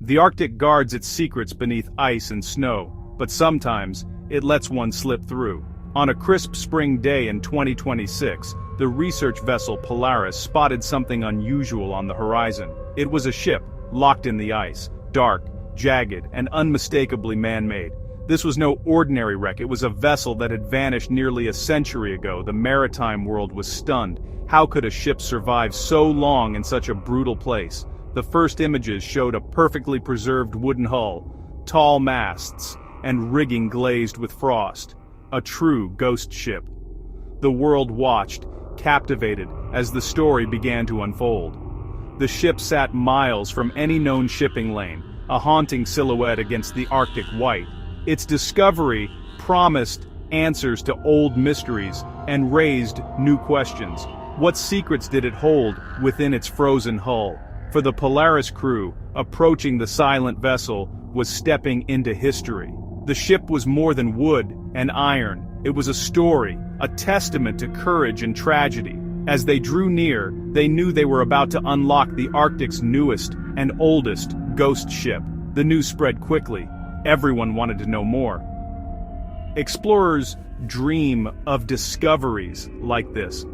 The Arctic guards its secrets beneath ice and snow, but sometimes, it lets one slip through. On a crisp spring day in 2026, the research vessel Polaris spotted something unusual on the horizon. It was a ship, locked in the ice, dark, jagged, and unmistakably man-made. This was no ordinary wreck, it was a vessel that had vanished nearly a century ago. The maritime world was stunned. How could a ship survive so long in such a brutal place? The first images showed a perfectly preserved wooden hull, tall masts, and rigging glazed with frost. A true ghost ship. The world watched, captivated, as the story began to unfold. The ship sat miles from any known shipping lane, a haunting silhouette against the Arctic white. Its discovery promised answers to old mysteries and raised new questions. What secrets did it hold within its frozen hull? For the Polaris crew, approaching the silent vessel was stepping into history. The ship was more than wood and iron. It was a story, a testament to courage and tragedy. As they drew near, they knew they were about to unlock the Arctic's newest and oldest ghost ship. The news spread quickly. Everyone wanted to know more. Explorers dream of discoveries like this.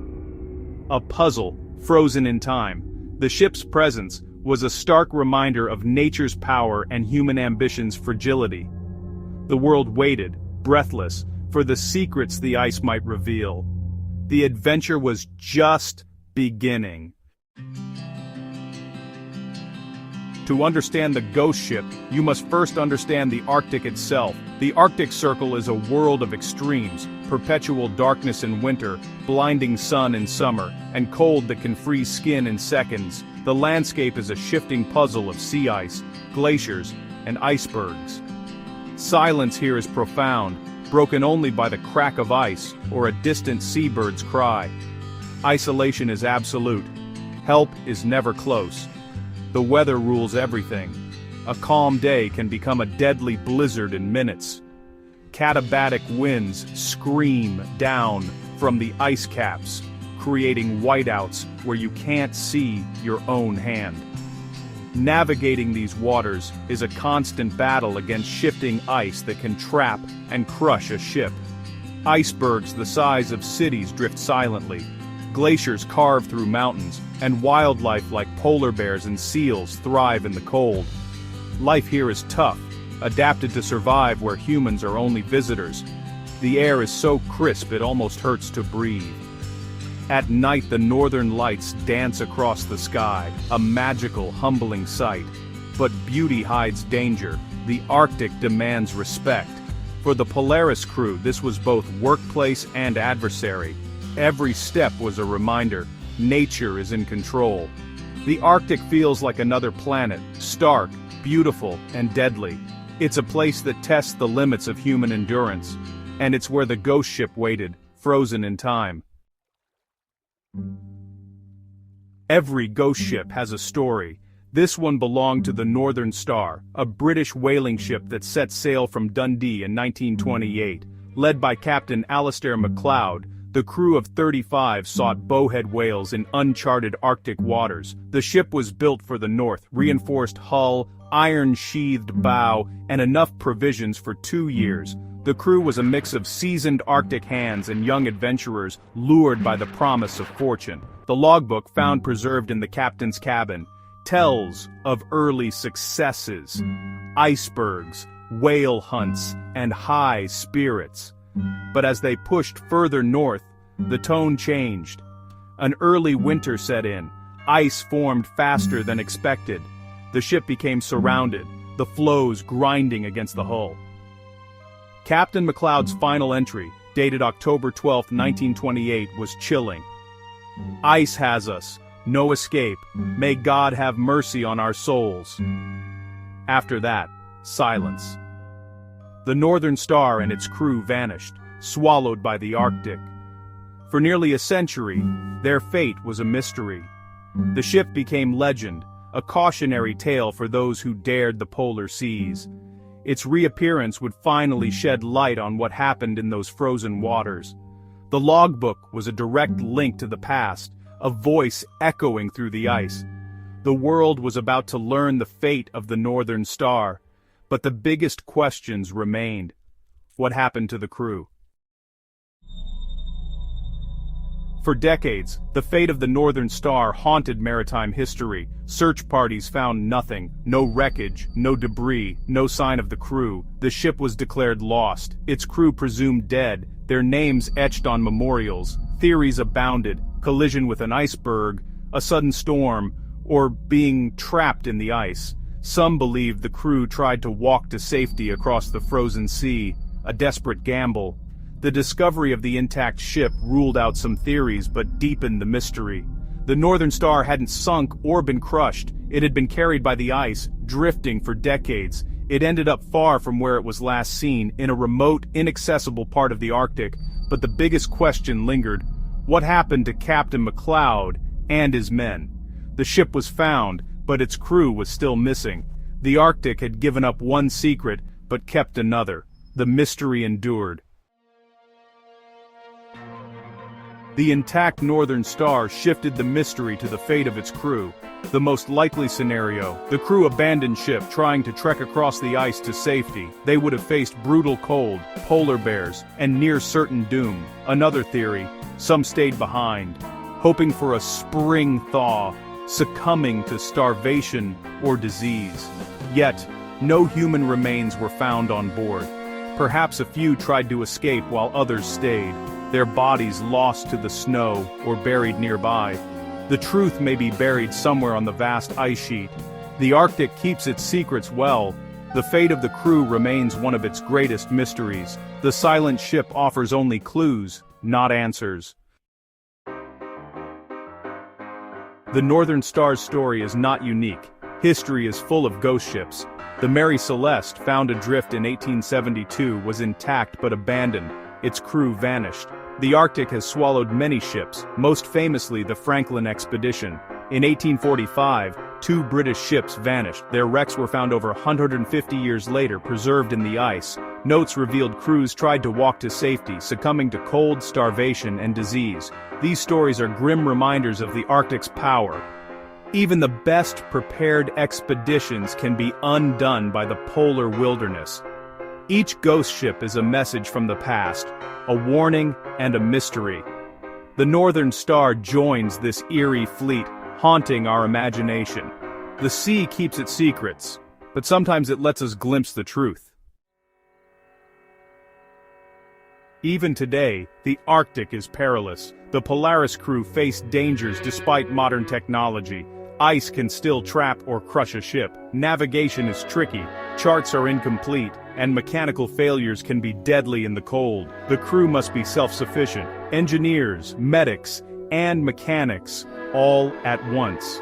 A puzzle, frozen in time. The ship's presence was a stark reminder of nature's power and human ambition's fragility. The world waited, breathless, for the secrets the ice might reveal. The adventure was just beginning. To understand the ghost ship, you must first understand the Arctic itself. The Arctic Circle is a world of extremes, perpetual darkness in winter, blinding sun in summer, and cold that can freeze skin in seconds. The landscape is a shifting puzzle of sea ice, glaciers, and icebergs. Silence here is profound, broken only by the crack of ice or a distant seabird's cry. Isolation is absolute. Help is never close. The weather rules everything. A calm day can become a deadly blizzard in minutes. Katabatic winds scream down from the ice caps, creating whiteouts where you can't see your own hand. Navigating these waters is a constant battle against shifting ice that can trap and crush a ship. Icebergs the size of cities drift silently. Glaciers carve through mountains, and wildlife like polar bears and seals thrive in the cold. Life here is tough, adapted to survive where humans are only visitors. The air is so crisp it almost hurts to breathe. At night the northern lights dance across the sky, a magical, humbling sight. But beauty hides danger. The Arctic demands respect. For the Polaris crew, this was both workplace and adversary. Every step was a reminder, nature is in control. The Arctic feels like another planet, stark, beautiful, and deadly. It's a place that tests the limits of human endurance. And it's where the ghost ship waited, frozen in time. Every ghost ship has a story. This one belonged to the Northern Star, a British whaling ship that set sail from Dundee in 1928. Led by Captain Alistair MacLeod, the crew of 35 sought bowhead whales in uncharted Arctic waters. The ship was built for the north, reinforced hull, iron-sheathed bow, and enough provisions for 2 years. The crew was a mix of seasoned Arctic hands and young adventurers lured by the promise of fortune. The logbook found preserved in the captain's cabin tells of early successes, icebergs, whale hunts, and high spirits. But as they pushed further north, the tone changed. An early winter set in. Ice formed faster than expected. The ship became surrounded, the floes grinding against the hull. Captain MacLeod's final entry, dated October 12, 1928, was chilling. Ice has us, no escape. May God have mercy on our souls. After that, silence. The Northern Star and its crew vanished, swallowed by the Arctic. For nearly a century, their fate was a mystery. The ship became legend, a cautionary tale for those who dared the polar seas. Its reappearance would finally shed light on what happened in those frozen waters. The logbook was a direct link to the past, a voice echoing through the ice. The world was about to learn the fate of the Northern Star, but the biggest questions remained. What happened to the crew? For decades, the fate of the Northern Star haunted maritime history. Search parties found nothing, no wreckage, no debris, no sign of the crew. The ship was declared lost, its crew presumed dead, their names etched on memorials. Theories abounded: collision with an iceberg, a sudden storm, or being trapped in the ice. Some believed the crew tried to walk to safety across the frozen sea, a desperate gamble. The discovery of the intact ship ruled out some theories but deepened the mystery. The Northern Star hadn't sunk or been crushed. It had been carried by the ice, drifting for decades. It ended up far from where it was last seen, in a remote, inaccessible part of the Arctic. But the biggest question lingered: what happened to Captain McLeod and his men? The ship was found, but its crew was still missing. The Arctic had given up one secret, but kept another. The mystery endured. The intact Northern Star shifted the mystery to the fate of its crew. The most likely scenario: the crew abandoned ship trying to trek across the ice to safety. They would have faced brutal cold, polar bears, and near certain doom. Another theory: some stayed behind, hoping for a spring thaw, succumbing to starvation or disease. Yet, no human remains were found on board. Perhaps a few tried to escape while others stayed, their bodies lost to the snow or buried nearby. The truth may be buried somewhere on the vast ice sheet. The Arctic keeps its secrets well. The fate of the crew remains one of its greatest mysteries. The silent ship offers only clues, not answers. The Northern Star's story is not unique. History is full of ghost ships. The Mary Celeste, found adrift in 1872, was intact but abandoned. Its crew vanished. The Arctic has swallowed many ships, most famously the Franklin expedition. In 1845, 2 British ships vanished. Their wrecks were found over 150 years later, preserved in the ice. Notes revealed crews tried to walk to safety, succumbing to cold, starvation, and disease. These stories are grim reminders of the Arctic's power. Even the best prepared expeditions can be undone by the polar wilderness. Each ghost ship is a message from the past, a warning and a mystery. The Northern Star joins this eerie fleet, haunting our imagination. The sea keeps its secrets, but sometimes it lets us glimpse the truth. Even today, the Arctic is perilous. The Polaris crew face dangers despite modern technology. Ice can still trap or crush a ship. Navigation is tricky, charts are incomplete, and mechanical failures can be deadly in the cold. The crew must be self-sufficient. Engineers, medics, and mechanics, all at once.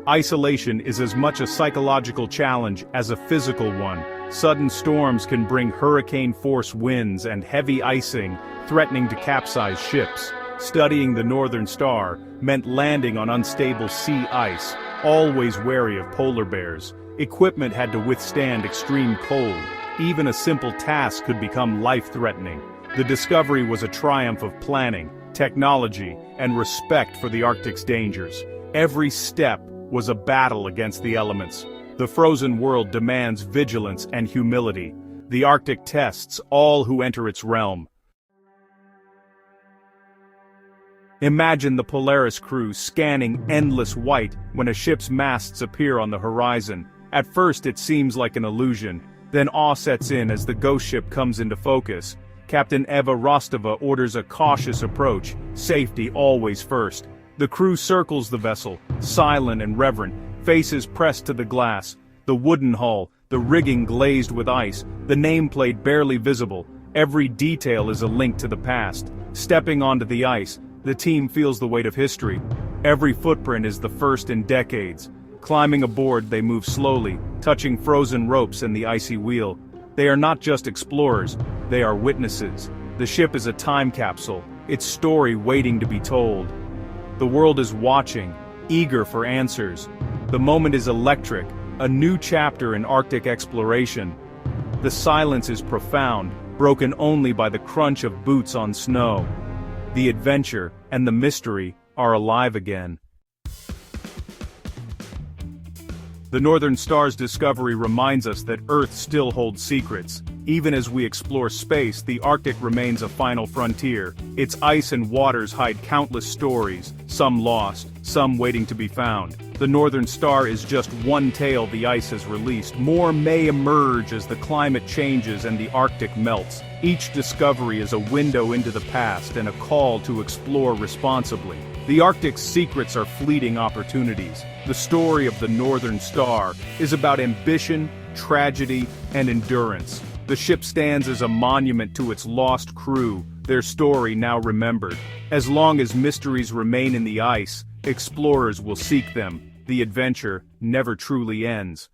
Isolation is as much a psychological challenge as a physical one. Sudden storms can bring hurricane-force winds and heavy icing, threatening to capsize ships. Studying the Northern Star meant landing on unstable sea ice, always wary of polar bears. Equipment had to withstand extreme cold. Even a simple task could become life-threatening. The discovery was a triumph of planning, technology, and respect for the Arctic's dangers. Every step was a battle against the elements. The frozen world demands vigilance and humility. The Arctic tests all who enter its realm. Imagine the Polaris crew scanning endless white when a ship's masts appear on the horizon. At first it seems like an illusion, then awe sets in as the ghost ship comes into focus. Captain Eva Rostova orders a cautious approach, safety always first. The crew circles the vessel, silent and reverent, faces pressed to the glass. The wooden hull, the rigging glazed with ice, the nameplate barely visible. Every detail is a link to the past. Stepping onto the ice, the team feels the weight of history. Every footprint is the first in decades. Climbing aboard, they move slowly, touching frozen ropes and the icy wheel. They are not just explorers, they are witnesses. The ship is a time capsule, its story waiting to be told. The world is watching, eager for answers. The moment is electric, a new chapter in Arctic exploration. The silence is profound, broken only by the crunch of boots on snow. The adventure and the mystery are alive again. The Northern Star's discovery reminds us that Earth still holds secrets. Even as we explore space, the Arctic remains a final frontier. Its ice and waters hide countless stories, some lost, some waiting to be found. The Northern Star is just one tale the ice has released. More may emerge as the climate changes and the Arctic melts. Each discovery is a window into the past and a call to explore responsibly. The Arctic's secrets are fleeting opportunities. The story of the Northern Star is about ambition, tragedy, and endurance. The ship stands as a monument to its lost crew, their story now remembered. As long as mysteries remain in the ice, explorers will seek them. The adventure never truly ends.